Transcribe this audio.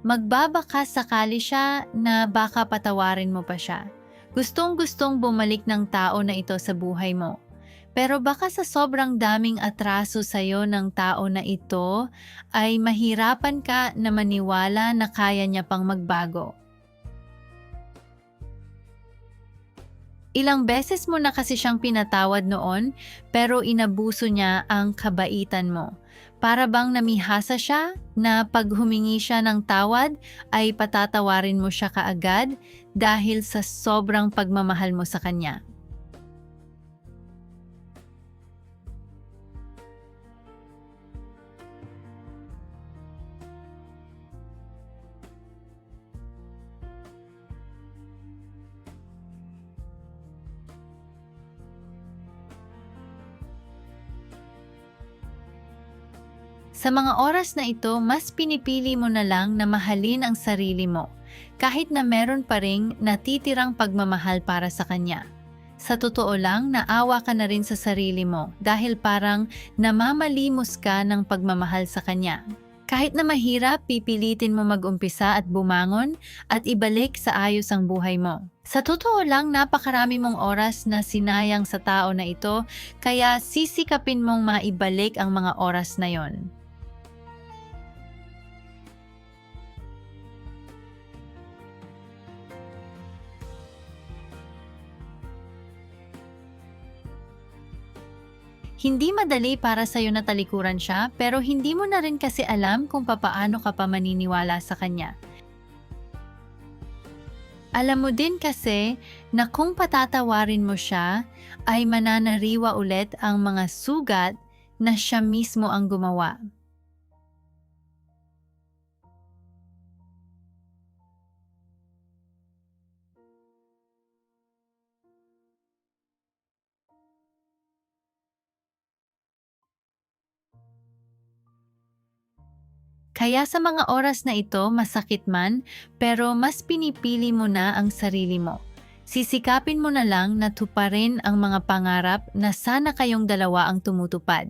Magbabaka sakali siya na baka patawarin mo pa siya. Gustong-gustong bumalik ng tao na ito sa buhay mo. Pero baka sa sobrang daming atraso sa'yo ng tao na ito, ay mahirapan ka na maniwala na kaya niya pang magbago. Ilang beses mo na kasi siyang pinatawad noon, pero inabuso niya ang kabaitan mo. Para bang namihasa siya na pag humingi siya ng tawad ay patatawarin mo siya kaagad dahil sa sobrang pagmamahal mo sa kanya. Sa mga oras na ito, mas pinipili mo na lang na mahalin ang sarili mo, kahit na meron pa ring natitirang pagmamahal para sa kanya. Sa totoo lang, naawa ka na rin sa sarili mo dahil parang namamalimos ka ng pagmamahal sa kanya. Kahit na mahirap, pipilitin mo mag-umpisa at bumangon at ibalik sa ayos ang buhay mo. Sa totoo lang, napakarami mong oras na sinayang sa tao na ito, kaya sisikapin mong maibalik ang mga oras na yon. Hindi madali para sa'yo na talikuran siya, pero hindi mo na rin kasi alam kung papaano ka pa maniniwala sa kanya. Alam mo din kasi na kung patatawarin mo siya, ay mananariwa ulit ang mga sugat na siya mismo ang gumawa. Kaya sa mga oras na ito, masakit man, pero mas pinipili mo na ang sarili mo. Sisikapin mo na lang na tuparin ang mga pangarap na sana kayong dalawa ang tumutupad.